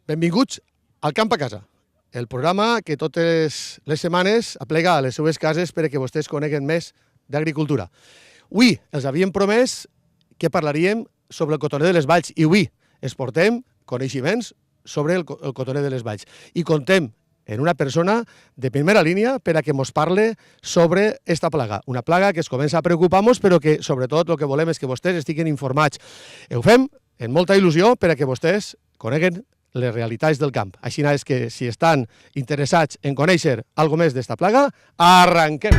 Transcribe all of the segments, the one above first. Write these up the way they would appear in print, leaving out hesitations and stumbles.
Benvinguts al Camp a Casa, el programa que totes les setmanes aplega a les seues cases perquè vostès coneguen més d'agricultura. Avui els havíem promès que parlaríem sobre el cotoner de les Valls i avui es portem coneixements sobre el cotoner de les Valls i contem en una persona de primera línia per a que ens parle sobre esta plaga. Una plaga que es comença a preocupar-nos, però que sobretot el que volem és que vostès estiguin informats. Ho fem amb molta il·lusió per a que vostès coneguen les realitats del camp. Així és que, si estan interessats en conèixer alguna més d'esta plaga, arranquem!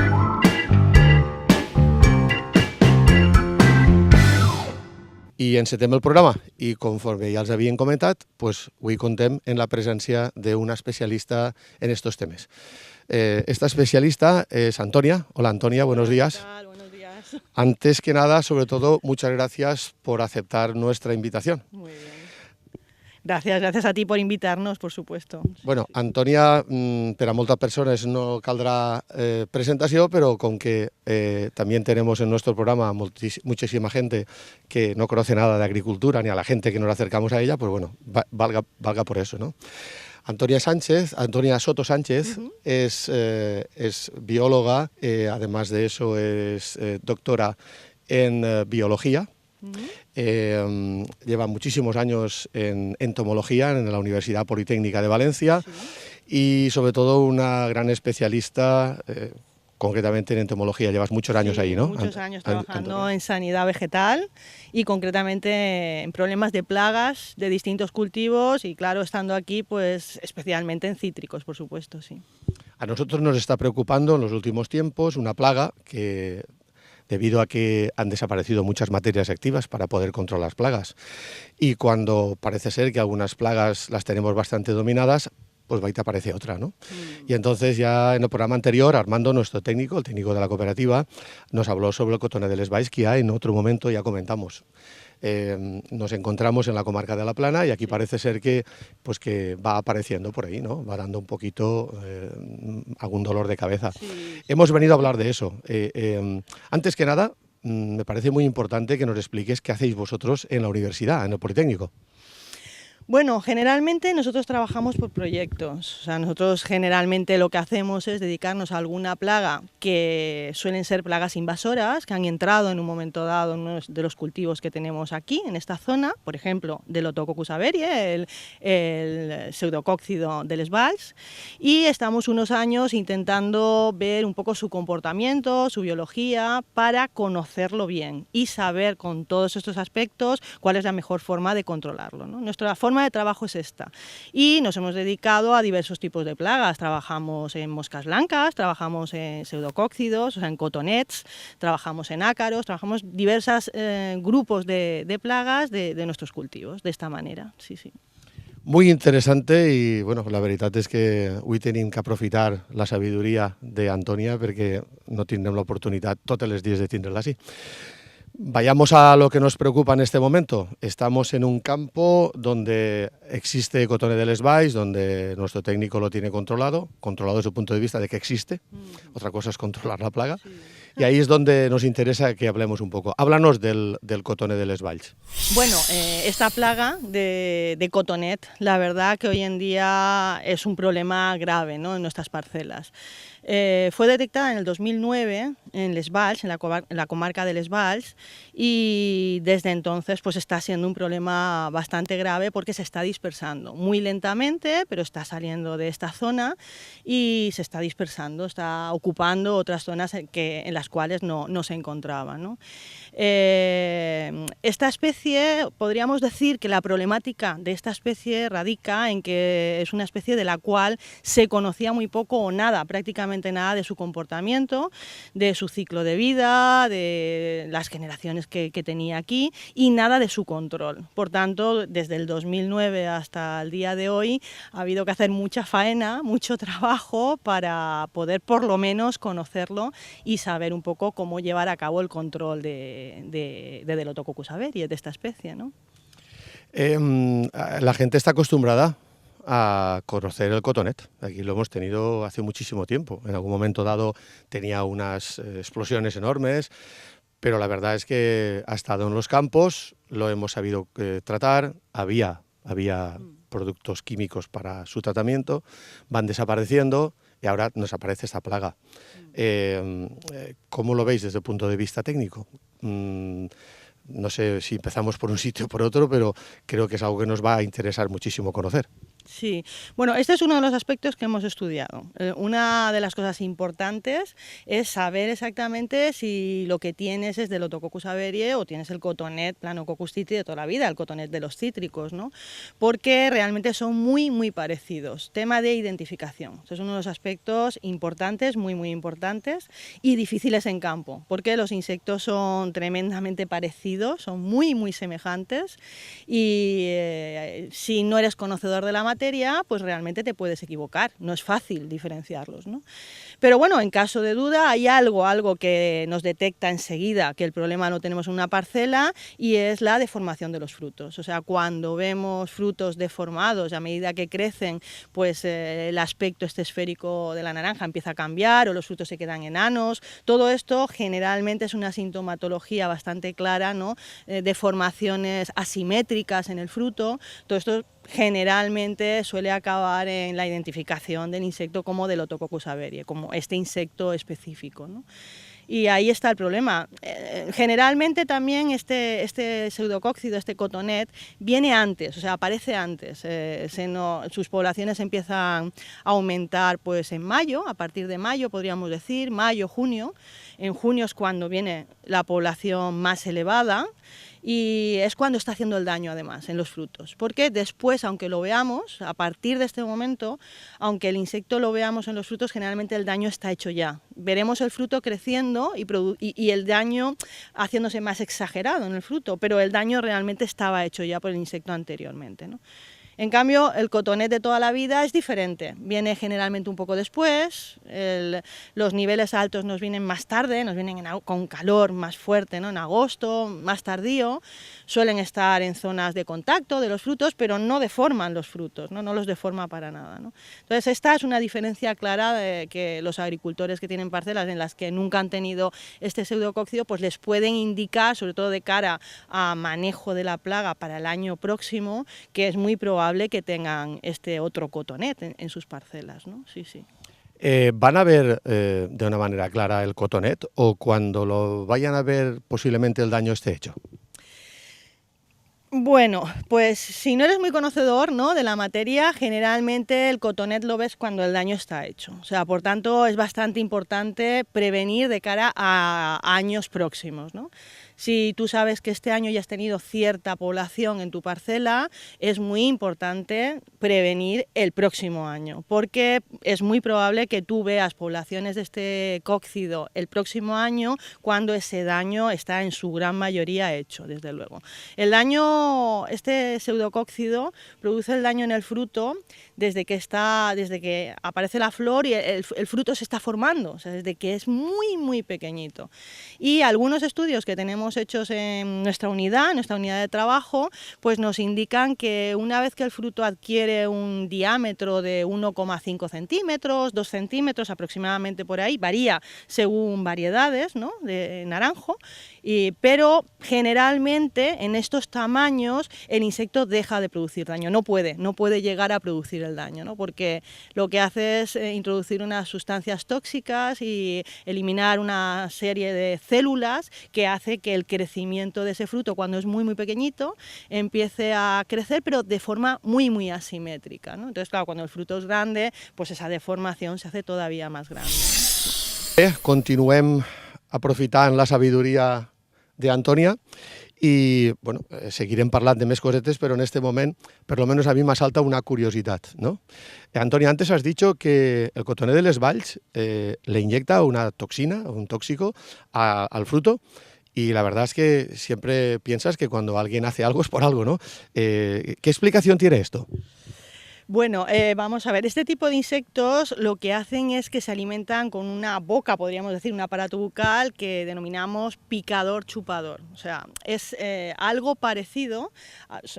I encetem el programa i, conforme ja els havien comentat, avui contem en la presència d'una especialista en estos temes. Esta especialista es Antonia. Hola, Antonia, buenos días. ¿Qué tal? Buenos días. Antes que nada, sobre todo, muchas gracias por aceptar nuestra invitación. Muy bien. Gracias a ti por invitarnos, por supuesto. Bueno, Antonia, per a moltes persones no caldrá presentació, pero con que también tenemos en nuestro programa muchísima gente que no conoce nada de agricultura, ni a la gente que nos acercamos a ella, pues bueno, valga por eso, ¿no? Antonia Soto Sánchez es bióloga, además de eso es doctora en biología. Lleva muchísimos años en entomología en la Universidad Politécnica de Valencia, y sobre todo una gran especialista concretamente en entomología. Llevas muchos años ahí, ¿no? Muchos años trabajando en sanidad vegetal y concretamente en problemas de plagas de distintos cultivos y, claro, estando aquí, pues especialmente en cítricos, por supuesto, sí. A nosotros nos está preocupando en los últimos tiempos una plaga que, debido a que han desaparecido muchas materias activas para poder controlar las plagas. Y cuando parece ser que algunas plagas las tenemos bastante dominadas, pues ahí te aparece otra, ¿no? Y entonces ya en el programa anterior, Armando, nuestro técnico, el técnico de la cooperativa, nos habló sobre el cotoner de les Valls, que ya en otro momento ya comentamos. Nos encontramos en la comarca de La Plana y aquí parece ser que va apareciendo por ahí, ¿no? Va dando un poquito algún dolor de cabeza. Sí. Hemos venido a hablar de eso. Antes que nada, me parece muy importante que nos expliques qué hacéis vosotros en la universidad, en el Politécnico. Bueno, generalmente nosotros trabajamos por proyectos. O sea, nosotros generalmente lo que hacemos es dedicarnos a alguna plaga que suelen ser plagas invasoras, que han entrado en un momento dado en uno de los cultivos que tenemos aquí, en esta zona, por ejemplo, del Otococcus averie, el pseudocóccido de les Valls, y estamos unos años intentando ver un poco su comportamiento, su biología, para conocerlo bien y saber con todos estos aspectos cuál es la mejor forma de controlarlo, ¿no? Nuestra forma de trabajo es esta, y nos hemos dedicado a diversos tipos de plagas. Trabajamos en moscas blancas, trabajamos en pseudocóccidos, o sea, en cotonets, trabajamos en ácaros, trabajamos diversos grupos de plagas de nuestros cultivos, de esta manera, sí. Muy interesante, y bueno, la veritat és que avui tenim que aprofitar la sabidoria d'Antònia perquè no tindrem l'oportunitat totes les dies de tindre-la així. Vayamos a lo que nos preocupa en este momento. Estamos en un campo donde existe cotoner de les Valls, donde nuestro técnico lo tiene controlado desde el punto de vista de que existe. Otra cosa es controlar la plaga. Sí. Y ahí es donde nos interesa que hablemos un poco. Háblanos del cotoner de les Valls. Bueno, esta plaga de cotonet, la verdad que hoy en día es un problema grave, ¿no?, en nuestras parcelas. Fue detectada en el 2009 en les Valls, en la comarca de les Valls, y desde entonces pues está siendo un problema bastante grave porque se está dispersando muy lentamente, pero está saliendo de esta zona y se está dispersando, está ocupando otras zonas en las cuales no se encontraba, ¿no? Esta especie, podríamos decir que la problemática de esta especie radica en que es una especie de la cual se conocía muy poco o nada, prácticamente nada, de su comportamiento, de su ciclo de vida, de las generaciones que tenía aquí, y nada de su control. Por tanto, desde el 2009 hasta el día de hoy ha habido que hacer mucha faena, mucho trabajo para poder por lo menos conocerlo y saber un poco cómo llevar a cabo el control del Otococcus averie, de esta especie, ¿no? La gente está acostumbrada a conocer el cotonet. Aquí lo hemos tenido hace muchísimo tiempo. En algún momento dado tenía unas explosiones enormes, pero la verdad es que ha estado en los campos, lo hemos sabido tratar, había productos químicos para su tratamiento, van desapareciendo y ahora nos aparece esta plaga. ¿Cómo lo veis desde el punto de vista técnico? No sé si empezamos por un sitio o por otro, pero creo que es algo que nos va a interesar muchísimo conocer. Sí, bueno, este es uno de los aspectos que hemos estudiado. Una de las cosas importantes es saber exactamente si lo que tienes es Delotococcus aviarie o tienes el cotonet Planococcus citri de toda la vida, el cotonet de los cítricos, ¿no? Porque realmente son muy parecidos. Tema de identificación. Este es uno de los aspectos importantes, muy importantes y difíciles en campo, porque los insectos son tremendamente parecidos, son muy semejantes y si no eres conocedor de la materia, pues realmente te puedes equivocar, no es fácil diferenciarlos, ¿no? Pero bueno, en caso de duda hay algo que nos detecta enseguida que el problema lo tenemos en una parcela y es la deformación de los frutos. O sea, cuando vemos frutos deformados a medida que crecen, pues el aspecto esférico de la naranja empieza a cambiar o los frutos se quedan enanos. Todo esto generalmente es una sintomatología bastante clara, ¿no? Deformaciones asimétricas en el fruto. Todo esto generalmente suele acabar en la identificación del insecto como Delotococcus aviarie, como este insecto específico, ¿no? Y ahí está el problema. Generalmente también este pseudocóccido, este cotonet, viene antes, o sea, aparece antes. Sus poblaciones empiezan a aumentar pues en mayo, a partir de mayo podríamos decir, mayo, junio. En junio es cuando viene la población más elevada y es cuando está haciendo el daño además en los frutos, porque después, aunque lo veamos, a partir de este momento, aunque el insecto lo veamos en los frutos, generalmente el daño está hecho ya. Veremos el fruto creciendo y el daño haciéndose más exagerado en el fruto, pero el daño realmente estaba hecho ya por el insecto anteriormente, ¿no? En cambio, el cotonet de toda la vida es diferente, viene generalmente un poco después, los niveles altos nos vienen más tarde, nos vienen con calor más fuerte, ¿no? En agosto, más tardío, suelen estar en zonas de contacto de los frutos, pero no deforman los frutos, no los deforma para nada, ¿no? Entonces, esta es una diferencia clara de que los agricultores que tienen parcelas en las que nunca han tenido este pseudocóccido, pues les pueden indicar, sobre todo de cara a manejo de la plaga para el año próximo, que es muy probable que tengan este otro cotonet en sus parcelas, ¿no? Sí. ¿Van a ver de una manera clara el cotonet o cuando lo vayan a ver posiblemente el daño esté hecho? Bueno, pues si no eres muy conocedor, ¿no?, de la materia, generalmente el cotonet lo ves cuando el daño está hecho. O sea, por tanto, es bastante importante prevenir de cara a años próximos, ¿no? Si tú sabes que este año ya has tenido cierta población en tu parcela, es muy importante prevenir el próximo año, porque es muy probable que tú veas poblaciones de este cóccido el próximo año cuando ese daño está en su gran mayoría hecho, desde luego. El daño, este pseudocóccido produce el daño en el fruto desde que aparece la flor y el fruto se está formando, o sea, desde que es muy pequeñito. Y algunos estudios que tenemos hechos en nuestra unidad de trabajo, pues nos indican que una vez que el fruto adquiere un diámetro de 1,5 centímetros, 2 centímetros aproximadamente por ahí, varía según variedades, ¿no?, de naranjo, pero generalmente en estos tamaños el insecto deja de producir daño, no puede llegar a producir el daño, ¿no?, porque lo que hace es introducir unas sustancias tóxicas y eliminar una serie de células que hace que el crecimiento de ese fruto, cuando es muy pequeñito, empiece a crecer, pero de forma muy asimétrica, ¿no? Entonces, claro, cuando el fruto es grande, pues esa deformación se hace todavía más grande. Continuem aprofitant la sabidoria d'Antònia i bueno, seguirem parlant de més cosetes, pero en este moment, per lo menos a mí me salta una curiosidad, ¿no? Antònia, antes has dicho que el cotonet de les valls le inyecta una toxina, un tóxico al fruto. Y la verdad es que siempre piensas que cuando alguien hace algo es por algo, ¿no? ¿Qué explicación tiene esto? Bueno, vamos a ver, este tipo de insectos lo que hacen es que se alimentan con una boca, podríamos decir, un aparato bucal que denominamos picador chupador. O sea, es algo parecido,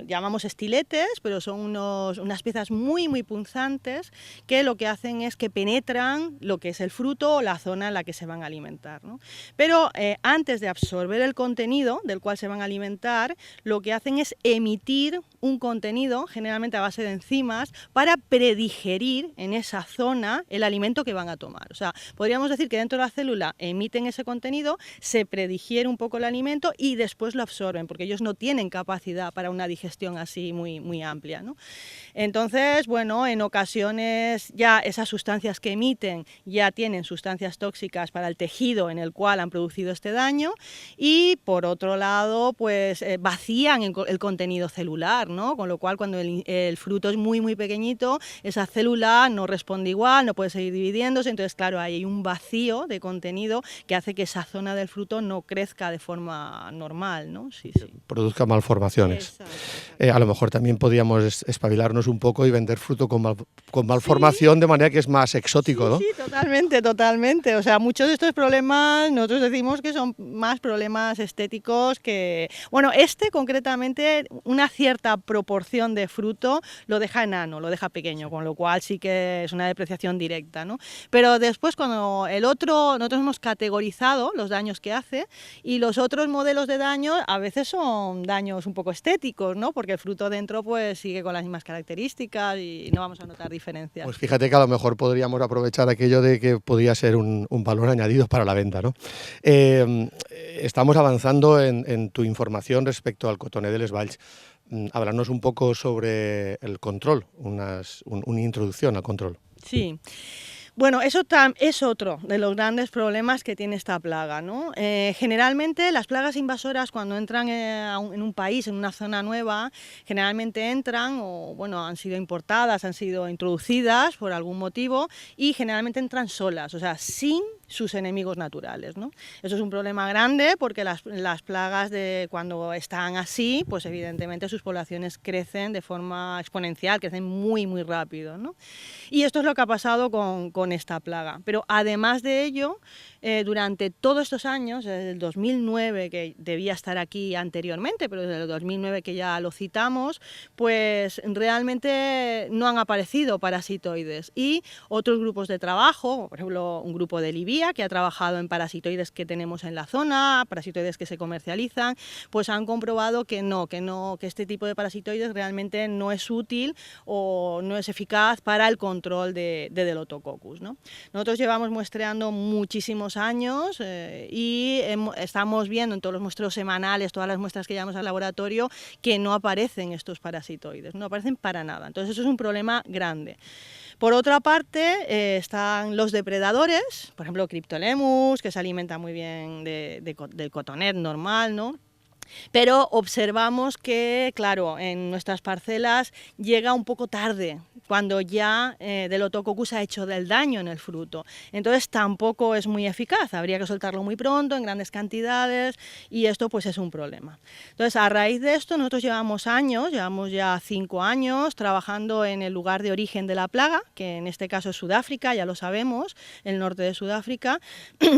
llamamos estiletes, pero son unas piezas muy punzantes que lo que hacen es que penetran lo que es el fruto o la zona en la que se van a alimentar, ¿no? Pero antes de absorber el contenido del cual se van a alimentar, lo que hacen es emitir un contenido, generalmente a base de enzimas, para predigerir en esa zona el alimento que van a tomar. O sea, podríamos decir que dentro de la célula emiten ese contenido, se predigiere un poco el alimento y después lo absorben, porque ellos no tienen capacidad para una digestión así muy amplia, ¿no? Entonces, bueno, en ocasiones ya esas sustancias que emiten ya tienen sustancias tóxicas para el tejido en el cual han producido este daño, y por otro lado, pues vacían el contenido celular, ¿no? Con lo cual, cuando el fruto es muy pequeñito, esa célula no responde igual, no puede seguir dividiéndose, entonces claro, hay un vacío de contenido que hace que esa zona del fruto no crezca de forma normal, ¿no? Sí. Produzca malformaciones. A lo mejor también podríamos espabilarnos un poco y vender fruto con malformación, de manera que es más exótico, ¿no? Sí, totalmente. O sea, muchos de estos problemas nosotros decimos que son más problemas estéticos que... Bueno, concretamente, una cierta proporción de fruto lo deja enano, lo deja pequeño, con lo cual sí que es una depreciación directa, ¿no? Pero después, cuando el otro, nosotros hemos categorizado los daños que hace, y los otros modelos de daño a veces son daños un poco estéticos, ¿no? Porque el fruto dentro pues sigue con las mismas características y no vamos a notar diferencias. Pues fíjate que a lo mejor podríamos aprovechar aquello de que podría ser un valor añadido para la venta, ¿no? Estamos avanzando en tu información respecto al cotoner de les Valls. Háblanos un poco sobre el control, una introducción al control. Sí. Bueno, eso es otro de los grandes problemas que tiene esta plaga, ¿no? Generalmente las plagas invasoras, cuando entran en un país, en una zona nueva, generalmente entran, o bueno, han sido importadas, han sido introducidas por algún motivo, y generalmente entran solas, o sea, sin sus enemigos naturales, ¿no? Eso es un problema grande, porque las plagas, cuando están así, pues evidentemente sus poblaciones crecen de forma exponencial, crecen muy rápido, ¿no? Y esto es lo que ha pasado con esta plaga. Pero además de ello, durante todos estos años, desde el 2009, que debía estar aquí anteriormente, pero desde el 2009 que ya lo citamos, pues realmente no han aparecido parasitoides. Y otros grupos de trabajo, por ejemplo, un grupo de Libia, que ha trabajado en parasitoides que tenemos en la zona, parasitoides que se comercializan, pues han comprobado que este tipo de parasitoides realmente no es útil o no es eficaz para el control de Delotococcus, ¿no? Nosotros llevamos muestreando muchísimos años y estamos viendo en todos los muestreos semanales, todas las muestras que llevamos al laboratorio, que no aparecen estos parasitoides, no aparecen para nada. Entonces eso es un problema grande. Por otra parte, están los depredadores, por ejemplo, Cryptolemus, que se alimenta muy bien del cotonet normal, ¿no? Pero observamos que, claro, en nuestras parcelas llega un poco tarde, cuando ya Delotococcus ha hecho del daño en el fruto. Entonces tampoco es muy eficaz, habría que soltarlo muy pronto, en grandes cantidades, y esto pues es un problema. Entonces, a raíz de esto, nosotros llevamos ya 5 años trabajando en el lugar de origen de la plaga, que en este caso es Sudáfrica, ya lo sabemos, el norte de Sudáfrica,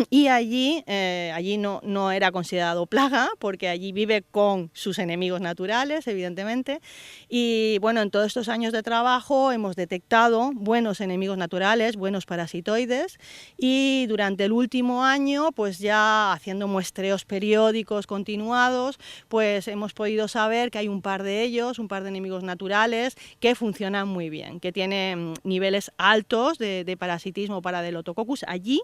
y allí no era considerado plaga, porque allí vive con sus enemigos naturales, evidentemente, y bueno, en todos estos años de trabajo hemos detectado buenos enemigos naturales, buenos parasitoides, y durante el último año, pues ya haciendo muestreos periódicos continuados, pues hemos podido saber que hay un par de ellos, un par de enemigos naturales que funcionan muy bien, que tienen niveles altos de parasitismo para Delotococcus allí,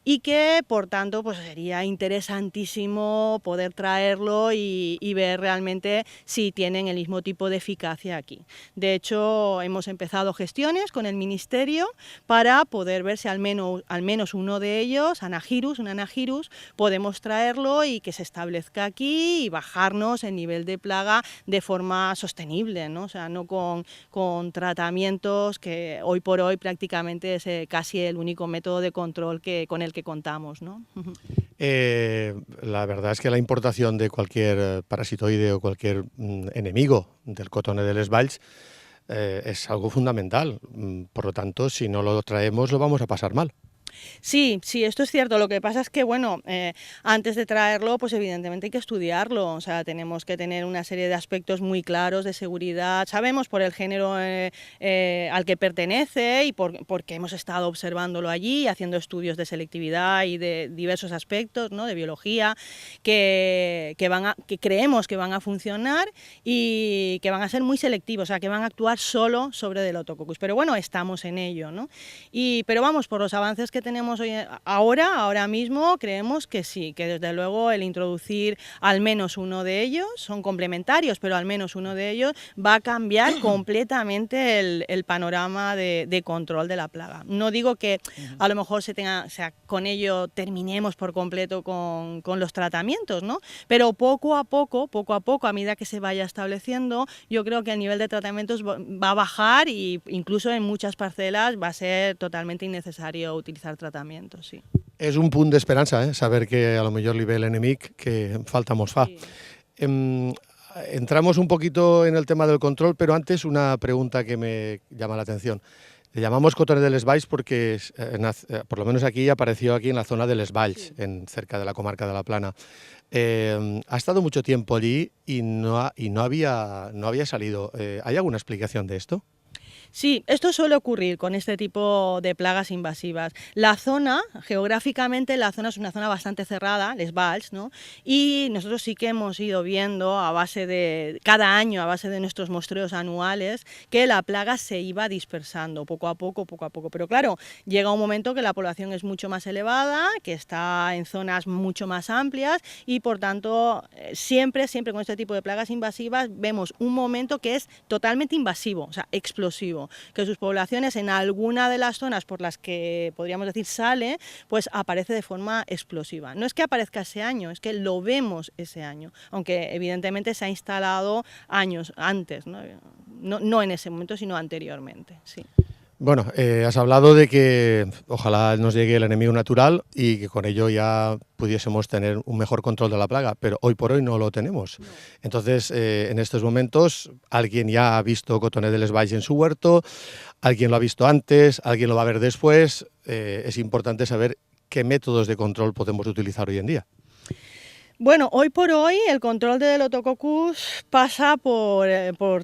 y que por tanto pues sería interesantísimo poder traerlo y ver realmente si tienen el mismo tipo de eficacia aquí. De hecho, hemos empezado gestiones con el Ministerio para poder ver si al menos uno de ellos, un Anagyrus, podemos traerlo y que se establezca aquí y bajarnos el nivel de plaga de forma sostenible, ¿no? O sea, no con tratamientos que hoy por hoy prácticamente es casi el único método de control con el que contamos, ¿no? La verdad es que la importación de cualquier parasitoide o cualquier enemigo del cotoner de les Valls es algo fundamental. Por lo tanto, si no lo traemos, lo vamos a pasar mal. Sí, sí, esto es cierto. Lo que pasa es que, bueno, antes de traerlo, pues evidentemente hay que estudiarlo. O sea, tenemos que tener una serie de aspectos muy claros de seguridad. Sabemos por el género al que pertenece y porque hemos estado observándolo allí, haciendo estudios de selectividad y de diversos aspectos, ¿no? De biología, que creemos que van a funcionar y que van a ser muy selectivos, o sea, que van a actuar solo sobre Delotococcus. Pero bueno, estamos en ello, ¿no? Pero vamos, por los avances que tenemos ahora mismo, creemos que sí, que desde luego el introducir al menos uno de ellos, son complementarios, pero al menos uno de ellos va a cambiar completamente el panorama de control de la plaga. No digo que a lo mejor con ello terminemos por completo con los tratamientos, ¿no? Pero poco a poco, a medida que se vaya estableciendo, yo creo que el nivel de tratamientos va a bajar e incluso en muchas parcelas va a ser totalmente innecesario utilizar tratamientos, sí. És un punt d'esperança, saber que a lo millor li ve l'enemic que falta mos fa. Sí. Entramos un poquito en el tema del control, pero antes una pregunta que me llama la atención. Le llamamos Cotoner de les Valls porque, por lo menos aquí, apareció aquí en la zona de les Valls, sí, cerca de la comarca de la Plana. Ha estado mucho tiempo allí y no había salido. ¿Hay alguna explicación de esto? Sí, esto suele ocurrir con este tipo de plagas invasivas. La zona, geográficamente, la zona es una zona bastante cerrada, les Valls, ¿no? Y nosotros sí que hemos ido viendo cada año, a base de nuestros muestreos anuales, que la plaga se iba dispersando poco a poco. Pero claro, llega un momento que la población es mucho más elevada, que está en zonas mucho más amplias y, por tanto, siempre con este tipo de plagas invasivas vemos un momento que es totalmente invasivo, o sea, explosivo, que sus poblaciones en alguna de las zonas por las que podríamos decir sale, pues aparece de forma explosiva. No es que aparezca ese año, es que lo vemos ese año, aunque evidentemente se ha instalado años antes, no en ese momento, sino anteriormente, sí. Bueno, has hablado de que ojalá nos llegue el enemigo natural y que con ello ya pudiésemos tener un mejor control de la plaga, pero hoy por hoy no lo tenemos. No. Entonces, en estos momentos, alguien ya ha visto Cotoner de les Valls en su huerto, alguien lo ha visto antes, alguien lo va a ver después. Es importante saber qué métodos de control podemos utilizar hoy en día. Bueno, hoy por hoy el control de Delotococcus pasa por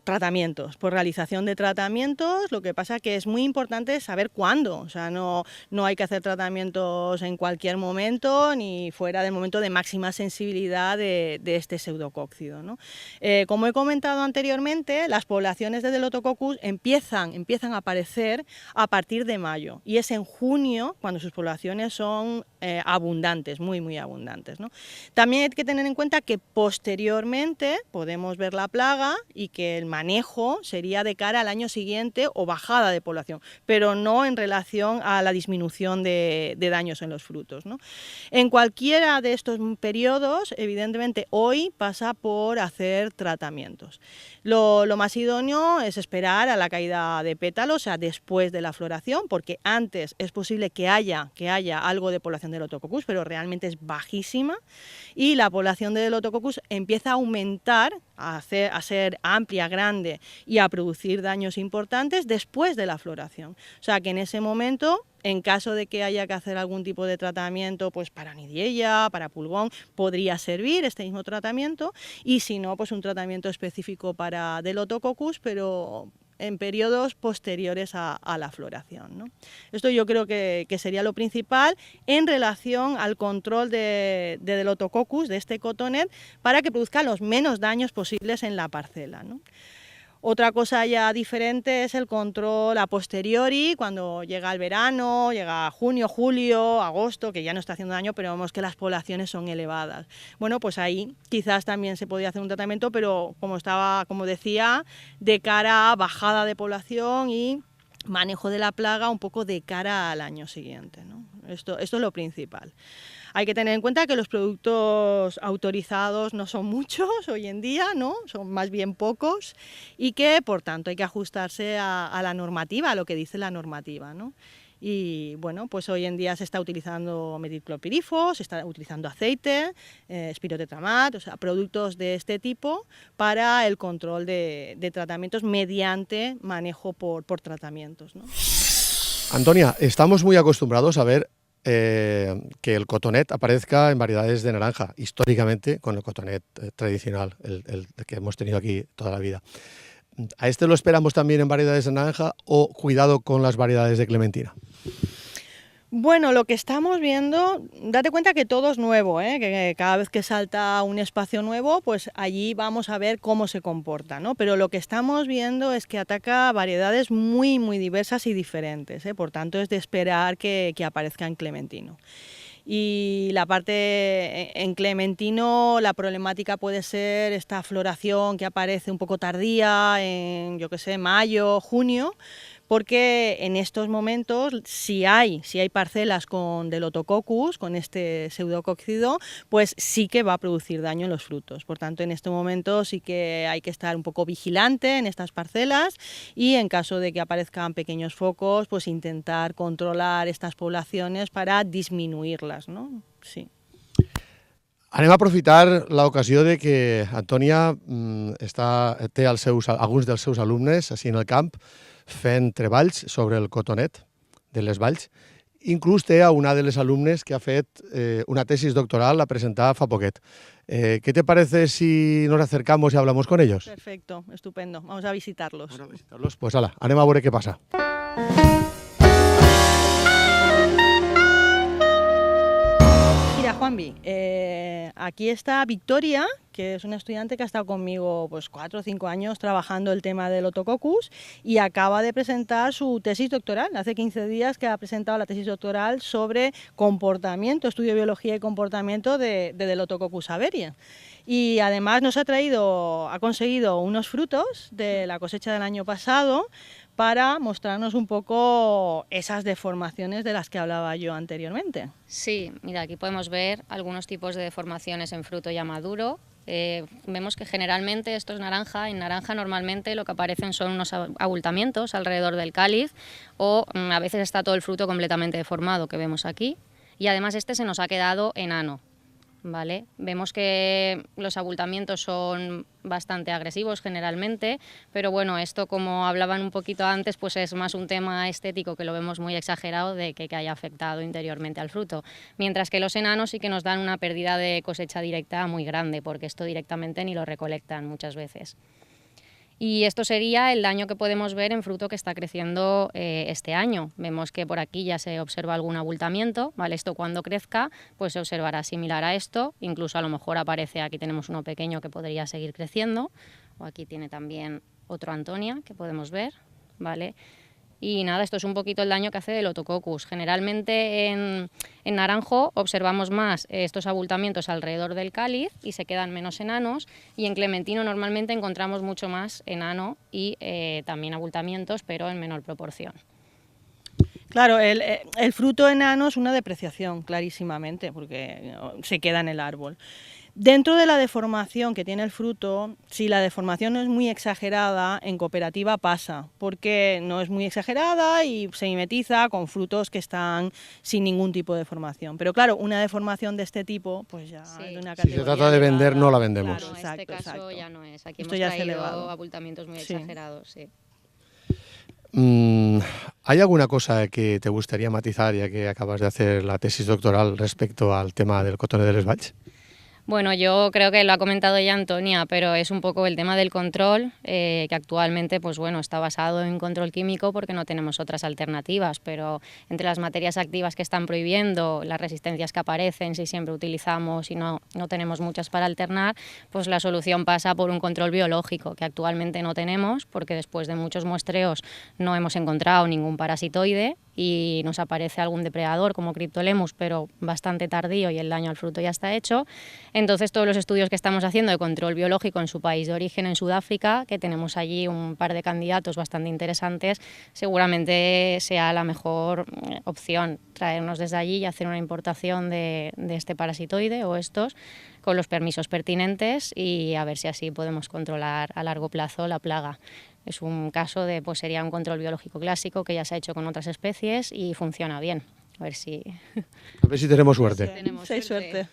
tratamientos, por realización de tratamientos. Lo que pasa que es muy importante saber cuándo, o sea, no hay que hacer tratamientos en cualquier momento ni fuera del momento de máxima sensibilidad de este pseudocóccido, ¿no? Como he comentado anteriormente, las poblaciones de Delotococcus empiezan a aparecer a partir de mayo y es en junio cuando sus poblaciones son abundantes, muy abundantes, ¿no? También hay que tener en cuenta que posteriormente podemos ver la plaga y que el manejo sería de cara al año siguiente o bajada de población, pero no en relación a la disminución de daños en los frutos, ¿no? En cualquiera de estos periodos, evidentemente hoy pasa por hacer tratamientos. Lo más idóneo es esperar a la caída de pétalos, o sea, después de la floración, porque antes es posible que haya algo de población de Delotococcus, pero realmente es bajísima, y la población de Delotococcus empieza a aumentar, a ser amplia, grande y a producir daños importantes después de la floración. O sea que en ese momento, en caso de que haya que hacer algún tipo de tratamiento, pues para nidilla, para pulgón, podría servir este mismo tratamiento, y si no, pues un tratamiento específico para Delotococcus, pero en periodos posteriores a la floración, ¿no? Esto yo creo que sería lo principal en relación al control de Delotococcus, de este cotoner, para que produzca los menos daños posibles en la parcela, ¿no? Otra cosa ya diferente es el control a posteriori, cuando llega el verano, llega junio, julio, agosto, que ya no está haciendo daño, pero vemos que las poblaciones son elevadas. Bueno, pues ahí quizás también se podría hacer un tratamiento, pero como decía, de cara a bajada de población y manejo de la plaga un poco de cara al año siguiente, ¿no? Esto es lo principal. Hay que tener en cuenta que los productos autorizados no son muchos hoy en día, ¿no? Son más bien pocos, y que por tanto hay que ajustarse a la normativa, a lo que dice la normativa, ¿no? Y bueno, pues hoy en día se está utilizando metilclopirifos, se está utilizando aceite, espirotetramat, o sea, productos de este tipo para el control de tratamientos mediante manejo por tratamientos, ¿no? Antonia, estamos muy acostumbrados a ver que el cotonet aparezca en variedades de naranja, históricamente con el cotonet tradicional, el que hemos tenido aquí toda la vida. ¿A este lo esperamos también en variedades de naranja o cuidado con las variedades de clementina? Bueno, lo que estamos viendo, date cuenta que todo es nuevo, ¿eh? Que cada vez que salta un espacio nuevo, pues allí vamos a ver cómo se comporta, ¿no? Pero lo que estamos viendo es que ataca variedades muy, muy diversas y diferentes, ¿eh? Por tanto, es de esperar que aparezca en clementino. Y la parte en clementino, la problemática puede ser esta floración que aparece un poco tardía, en, yo qué sé, mayo, junio, porque en estos momentos, si hay parcelas con Delotococcus, con este pseudocóccido, pues sí que va a producir daño en los frutos. Por tanto, en este momento sí que hay que estar un poco vigilante en estas parcelas y en caso de que aparezcan pequeños focos, pues intentar controlar estas poblaciones para disminuirlas, ¿no? Sí. Anem a aprofitar l'ocasió de que Antònia té alguns dels seus alumnes així en el camp fent treballs sobre el cotonet de les valls. Inclús té a una de les alumnes que ha fet una tesis doctoral, la presentada fa poquet. ¿Qué te parece si nos acercamos y hablamos con ellos? Perfecto, estupendo. Vamos a visitarlos. Vamos a visitarlos. Pues ala, anem a veure què passa. Mira, Juanvi, aquí está Victoria, que es una estudiante que ha estado conmigo pues 4 o 5 años trabajando el tema del Delotococcus y acaba de presentar su tesis doctoral. Hace 15 días que ha presentado la tesis doctoral sobre comportamiento, estudio de biología y comportamiento de Delotococcus averia. Y además ha conseguido unos frutos de la cosecha del año pasado para mostrarnos un poco esas deformaciones de las que hablaba yo anteriormente. Sí, mira, aquí podemos ver algunos tipos de deformaciones en fruto ya maduro. Vemos que generalmente esto es naranja. En naranja normalmente lo que aparecen son unos abultamientos alrededor del cáliz o a veces está todo el fruto completamente deformado, que vemos aquí. Y además este se nos ha quedado enano. ¿Vale? Vemos que los abultamientos son bastante agresivos generalmente, pero bueno, esto como hablaban un poquito antes, pues es más un tema estético que lo vemos muy exagerado de que haya afectado interiormente al fruto, mientras que los enanos sí que nos dan una pérdida de cosecha directa muy grande, porque esto directamente ni lo recolectan muchas veces. Y esto sería el daño que podemos ver en fruto que está creciendo este año. Vemos que por aquí ya se observa algún abultamiento, ¿vale? Esto cuando crezca pues se observará similar a esto, incluso a lo mejor aparece, aquí tenemos uno pequeño que podría seguir creciendo, o aquí tiene también otro Antonia que podemos ver, ¿vale? Y nada, esto es un poquito el daño que hace Delotococcus. Generalmente en naranjo observamos más estos abultamientos alrededor del cáliz y se quedan menos enanos, y en clementino normalmente encontramos mucho más enano y también abultamientos, pero en menor proporción. Claro, el fruto enano es una depreciación, clarísimamente, porque se queda en el árbol. Dentro de la deformación que tiene el fruto, si la deformación no es muy exagerada, en cooperativa pasa, porque no es muy exagerada y se mimetiza con frutos que están sin ningún tipo de deformación. Pero claro, una deformación de este tipo, pues ya Sí. es de una Si categoría se trata de vender, elevada. no la vendemos. Claro, Exacto, en este caso exacto. ya no es. Aquí Esto hemos ya es traído elevado. abultamientos muy Sí. exagerados, sí. ¿Hay alguna cosa que te gustaría matizar, ya que acabas de hacer la tesis doctoral respecto al tema del cotonet de les valls? Bueno, yo creo que lo ha comentado ya Antonia, pero es un poco el tema del control, que actualmente pues bueno, está basado en control químico porque no tenemos otras alternativas, pero entre las materias activas que están prohibiendo, las resistencias que aparecen si siempre utilizamos y no tenemos muchas para alternar, pues la solución pasa por un control biológico que actualmente no tenemos porque después de muchos muestreos no hemos encontrado ningún parasitoide y nos aparece algún depredador como Cryptolemus, pero bastante tardío y el daño al fruto ya está hecho. Entonces todos los estudios que estamos haciendo de control biológico en su país de origen, en Sudáfrica, que tenemos allí un par de candidatos bastante interesantes, seguramente sea la mejor opción traernos desde allí y hacer una importación de este parasitoide o estos con los permisos pertinentes y a ver si así podemos controlar a largo plazo la plaga. Es un caso de, pues sería un control biológico clásico que ya se ha hecho con otras especies y funciona bien. A ver si tenemos suerte. tenemos Sí, hay suerte.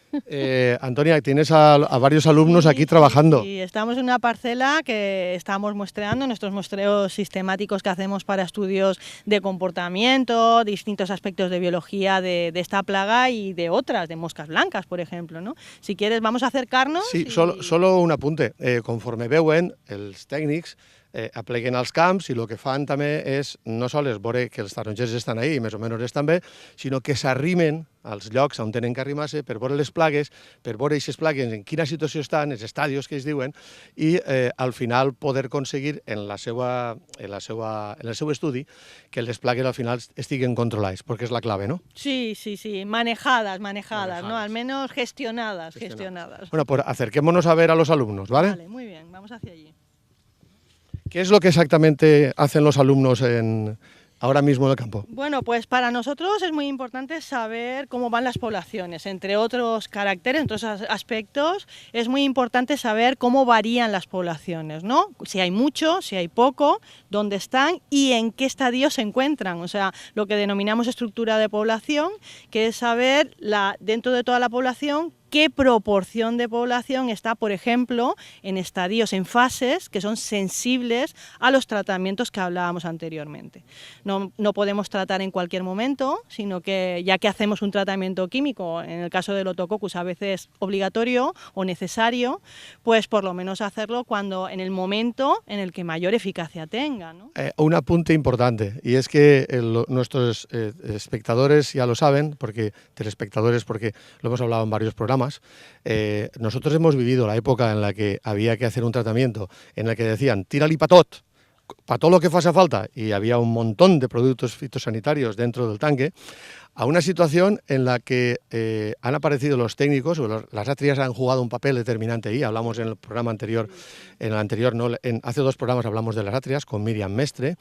Antonia, tienes a varios alumnos aquí trabajando. Sí, estamos en una parcela que estamos muestreando, nuestros muestreos sistemáticos que hacemos para estudios de comportamiento, distintos aspectos de biología de esta plaga y de otras, de moscas blancas, por ejemplo, ¿no? Si quieres, vamos a acercarnos. Sí, y... solo un apunte. Conforme veuen, els tècnics apleguen als camps i el que fan també és no sols veure que els tarongers estan ahí, més o menys estan bé, sinó que s'arrimen als llocs on tenen que arrimar-se per veure les plagues, per veure aquestes plagues en quina situació estan, els estadios que es diuen, i al final poder aconseguir en el seu estudi que les plagues al final estiguen controlades, perquè és la clave, ¿no? Sí, manejadas, ¿no? Al menos gestionadas. Bueno, pues acerquémonos a ver a los alumnos, ¿vale? Vale, muy bien, vamos hacia allí. ¿Qué es lo que exactamente hacen los alumnos ahora mismo en el campo? Bueno, pues para nosotros es muy importante saber cómo van las poblaciones, entre otros caracteres, entre otros aspectos, es muy importante saber cómo varían las poblaciones, ¿no? Si hay mucho, si hay poco, dónde están y en qué estadio se encuentran, o sea, lo que denominamos estructura de población, que es saber dentro de toda la población qué proporción de población está, por ejemplo, en estadios, en fases que son sensibles a los tratamientos que hablábamos anteriormente. No podemos tratar en cualquier momento, sino que ya que hacemos un tratamiento químico, en el caso del Otococcus a veces obligatorio o necesario, pues por lo menos hacerlo en el momento en el que mayor eficacia tenga, ¿no? Un apunte importante, y es que nuestros espectadores ya lo saben, telespectadores, porque lo hemos hablado en varios programas. Nosotros hemos vivido la época en la que había que hacer un tratamiento en el que decían, tira-li para todo lo que fuese falta, y había un montón de productos fitosanitarios dentro del tanque, a una situación en la que han aparecido los técnicos, las atrias han jugado un papel determinante ahí. Hablamos en el programa anterior, hace 2 programas hablamos de las atrias con Miriam Mestre,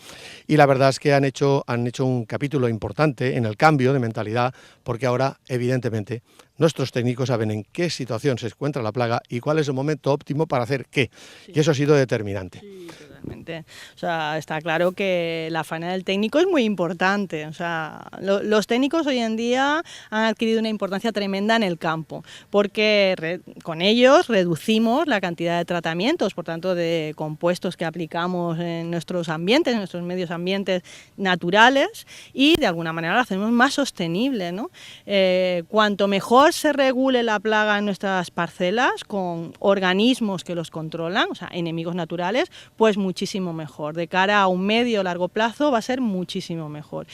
y la verdad es que han hecho un capítulo importante en el cambio de mentalidad, porque ahora, evidentemente, nuestros técnicos saben en qué situación se encuentra la plaga y cuál es el momento óptimo para hacer qué, y eso ha sido determinante. Sí, totalmente. O sea, está claro que la faena del técnico es muy importante. O sea, los técnicos hoy en día han adquirido una importancia tremenda en el campo, porque con ellos reducimos la cantidad de tratamientos, por tanto, de compuestos que aplicamos en nuestros ambientes, en nuestros medios ambientes naturales, y de alguna manera lo hacemos más sostenible, ¿no? Cuanto mejor se regule la plaga en nuestras parcelas con organismos que los controlan, o sea, enemigos naturales, pues muchísimo mejor. De cara a un medio o largo plazo va a ser muchísimo mejor.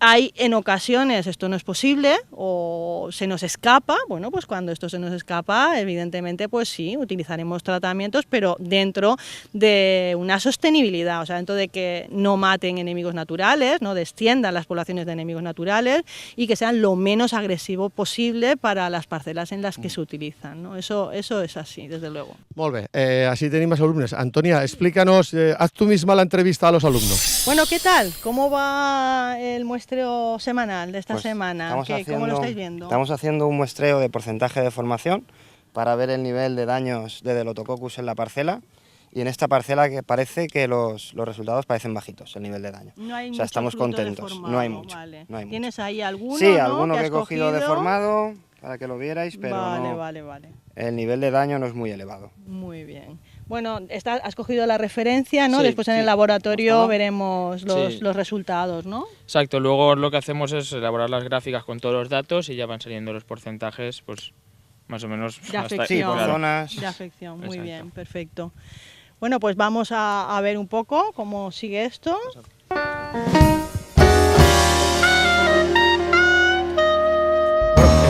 En ocasiones esto no es posible o se nos escapa, bueno, pues cuando esto se nos escapa, evidentemente, pues sí, utilizaremos tratamientos, pero dentro de una sostenibilidad, o sea, dentro de que no maten enemigos naturales, no desciendan las poblaciones de enemigos naturales y que sean lo menos agresivo posible para las parcelas en las que se utilizan, ¿no? Eso es así, desde luego. Molt bé, así tenemos alumnos. Antonia, explícanos, haz tú misma la entrevista a los alumnos. Bueno, ¿qué tal? ¿Cómo va el muestreo semanal de esta semana? ¿Cómo lo estáis viendo? Estamos haciendo un muestreo de porcentaje de formación para ver el nivel de daños de Delotococcus en la parcela, y en esta parcela que parece que los resultados parecen bajitos, el nivel de daño. No hay, o sea, estamos contentos, deformado, no hay mucho. Vale. No hay mucho. ¿Tienes ahí alguno? Sí, ¿no? alguno que he cogido cogido deformado para que lo vierais, pero vale. El nivel de daño no es muy elevado. Muy bien. Bueno, has cogido la referencia, ¿no? Sí, Después en el laboratorio veremos Sí. los resultados, ¿no? Exacto, luego lo que hacemos es elaborar las gráficas con todos los datos y ya van saliendo los porcentajes, pues más o menos De hasta Sí, por Claro. zonas. De afección, muy Exacto. bien, perfecto. Bueno, pues vamos a ver un poco cómo sigue esto.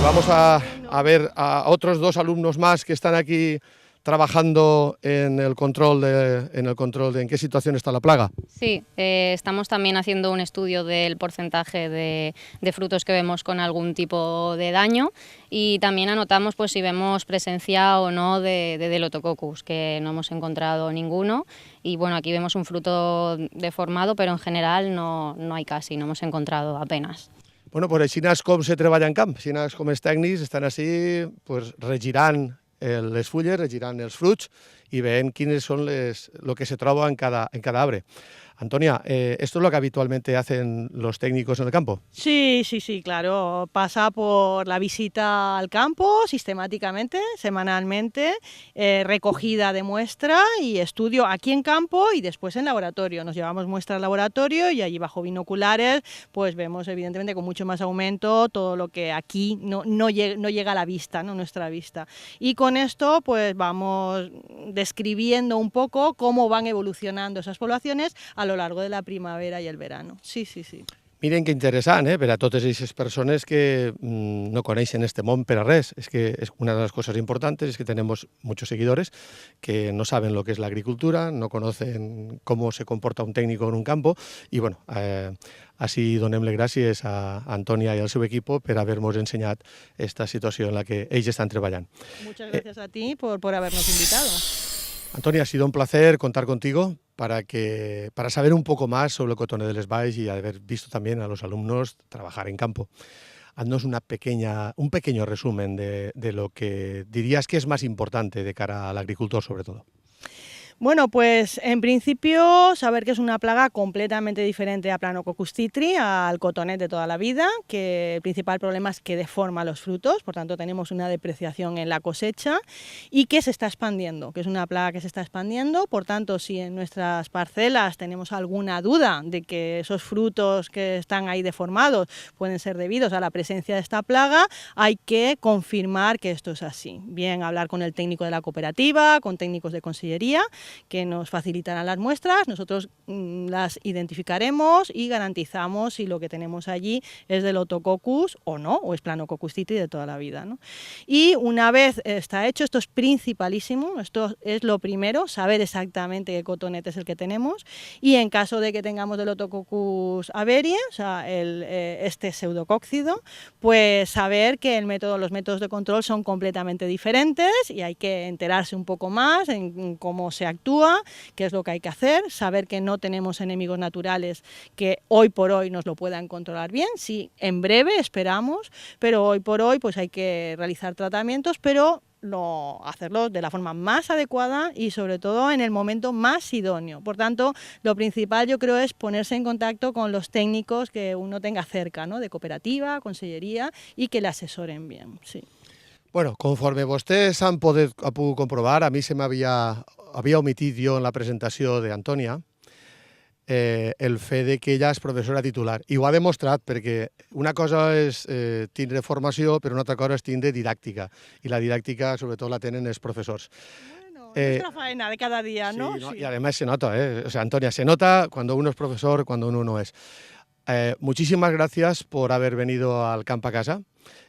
Vamos a ver a otros 2 alumnos más que están aquí trabajando en el control de en qué situación está la plaga. Sí, estamos también haciendo un estudio del porcentaje de frutos que vemos con algún tipo de daño, y también anotamos pues si vemos presencia o no de Delotococcus, que no hemos encontrado ninguno, y bueno, aquí vemos un fruto deformado, pero en general no hay casi, no hemos encontrado apenas. Bueno, pues així és com se treballa en camp, així és com els tècnics estan així pues, regirant les fulles, regirant els fruits i veient quines són lo que se troba en cada arbre. Antonia, ¿esto es lo que habitualmente hacen los técnicos en el campo? Sí, claro. Pasa por la visita al campo sistemáticamente, semanalmente, recogida de muestra y estudio aquí en campo y después en laboratorio. Nos llevamos muestra al laboratorio y allí bajo binoculares pues vemos evidentemente con mucho más aumento todo lo que aquí no llega a la vista, ¿no? Nuestra vista. Y con esto pues vamos describiendo un poco cómo van evolucionando esas poblaciones a lo largo de la primavera y el verano. Sí. Miren que interessant, per a totes aquestes persones que no coneixen este món per a res. Es que es una de las cosas importantes es que tenemos muchos seguidores que no saben lo que es la agricultura, no conocen cómo se comporta un técnico en un campo y bueno, així donem-le gràcies a Antonia i al seu equip per haver-nos ensenyat esta situació en la que ells estan treballant. Muchas gracias a ti por habernos invitado. Antonia, ha sido un placer contar contigo para saber un poco más sobre el Cotoner de les Valls y haber visto también a los alumnos trabajar en campo. Haznos un pequeño resumen de lo que dirías que es más importante de cara al agricultor sobre todo. Bueno, pues en principio saber que es una plaga completamente diferente a Planococcus titri, al cotonet de toda la vida, que el principal problema es que deforma los frutos, por tanto tenemos una depreciación en la cosecha y que se está expandiendo, que es una plaga que se está expandiendo, por tanto si en nuestras parcelas tenemos alguna duda de que esos frutos que están ahí deformados pueden ser debidos a la presencia de esta plaga, hay que confirmar que esto es así. Bien, hablar con el técnico de la cooperativa, con técnicos de consellería, que nos facilitarán las muestras, nosotros las identificaremos y garantizamos si lo que tenemos allí es del Otococcus o no, o es Planococcus titri de toda la vida, ¿no? Y una vez está hecho, esto es principalísimo, esto es lo primero, saber exactamente qué cotonet es el que tenemos y en caso de que tengamos del Otococcus averie, o sea, este pseudocóccido, pues saber que los métodos de control son completamente diferentes y hay que enterarse un poco más en cómo se actúa, qué es lo que hay que hacer, saber que no tenemos enemigos naturales que hoy por hoy nos lo puedan controlar bien, sí, en breve esperamos, pero hoy por hoy pues hay que realizar tratamientos, pero hacerlo de la forma más adecuada y sobre todo en el momento más idóneo. Por tanto, lo principal yo creo es ponerse en contacto con los técnicos que uno tenga cerca, ¿no? De cooperativa, consellería y que le asesoren bien, sí. Bueno, conforme vostès han pogut comprovar, a mi se m'havia omitit jo en la presentació d'Antònia el fet de que ella és professora titular. I ho ha demostrat perquè una cosa és tindre formació, però una altra cosa és tindre didàctica. I la didàctica, sobretot, la tenen els professors. Bueno, nuestra faena de cada día, ¿no? Sí, ¿no? Y además se nota, O sea, Antonia, se nota cuando uno es profesor, cuando uno no es. Muchísimas gracias por haber venido al Camp a Casa.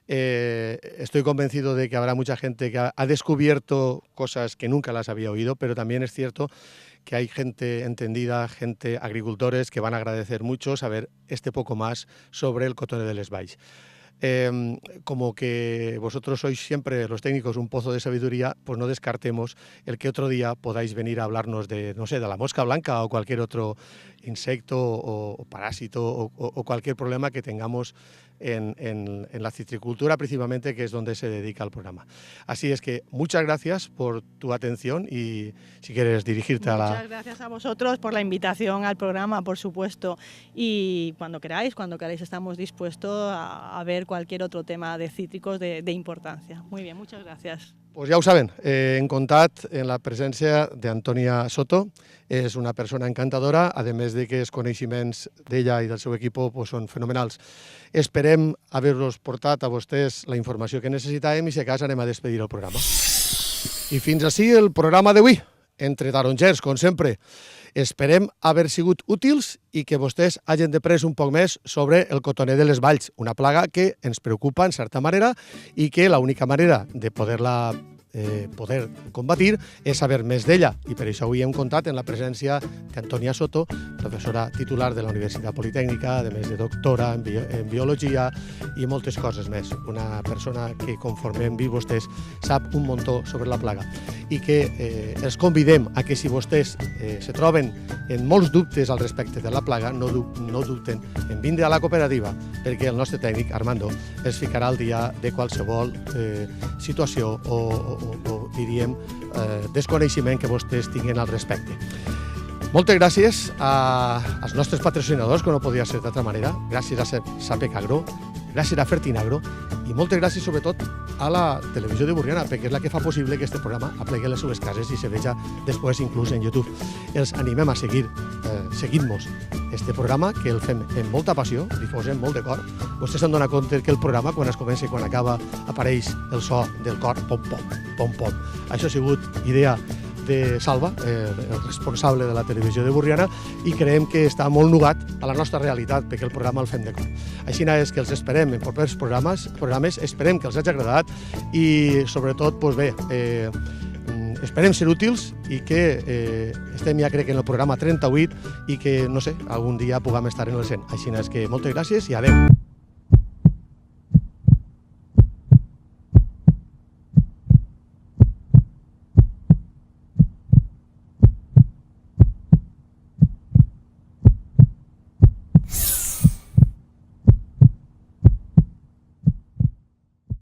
Estoy convencido de que habrá mucha gente que ha descubierto cosas que nunca las había oído, pero también es cierto que hay gente entendida, agricultores, que van a agradecer mucho saber este poco más sobre el Cotoner de les Valls. Como que vosotros sois siempre, los técnicos, un pozo de sabiduría, pues no descartemos el que otro día podáis venir a hablarnos de, no sé, de la mosca blanca o cualquier otro insecto o parásito o cualquier problema que tengamos en la citricultura, principalmente, que es donde se dedica el programa. Así es que muchas gracias por tu atención y si quieres dirigirte Muchas gracias a vosotros por la invitación al programa, por supuesto. Y cuando queráis estamos dispuestos a ver cualquier otro tema de cítricos de importancia. Muy bien, muchas gracias. Pues ja ho saben, hem comptat en la presència d'Antònia Soto. És una persona encantadora, a més de que els coneixements d'ella i del seu equip pues, són fenomenals. Esperem haver-los portat a vostès la informació que necessitàvem i si a cas anem a despedir el programa. I fins així el programa d'avui, entre tarongers, com sempre. Esperem haver sigut útils i que vostès hagin après un poc més sobre el cotoner de les Valls, una plaga que ens preocupa en certa manera i que l'única manera de poder combatir és saber més d'ella. I per això avui hem comptat en la presència d'Antònia Soto, professora titular de la Universitat Politècnica, a més de doctora en biologia i moltes coses més. Una persona que, conforme hem vist vostès, sap un muntó sobre la plaga. I que els convidem a que si vostès se troben en molts dubtes al respecte de la plaga, no dubten en vindre a la cooperativa, perquè el nostre tècnic, Armando, es ficarà al dia de qualsevol situació o o diríem, desconeixement que vostès tinguen al respecte. Moltes gràcies als nostres patrocinadors, que no podia ser d'altra manera. Gràcies a Sapec Agro, gràcies a Fertinagro i moltes gràcies sobretot a la televisió de Borriana, perquè és la que fa possible que este programa aplegui a les seves cases i se veja després inclús en YouTube. Els animem a seguir-nos este programa, que el fem amb molta passió, li posem molt de cor. Vostès s'han donat compte que el programa, quan es comença i quan acaba, apareix el so del cor, pom-pom, pom-pom. Això ha sigut idea de Salva, el responsable de la televisió de Borriana, i creiem que està molt nugat a la nostra realitat, perquè el programa el fem de cor. Així és que els esperem en propers programes, esperem que els hagi agradat i, sobretot, esperem ser útils i que estem ja, crec, en el programa 38 i que, no sé, algun dia puguem estar en el 100. Així és que moltes gràcies i adeu.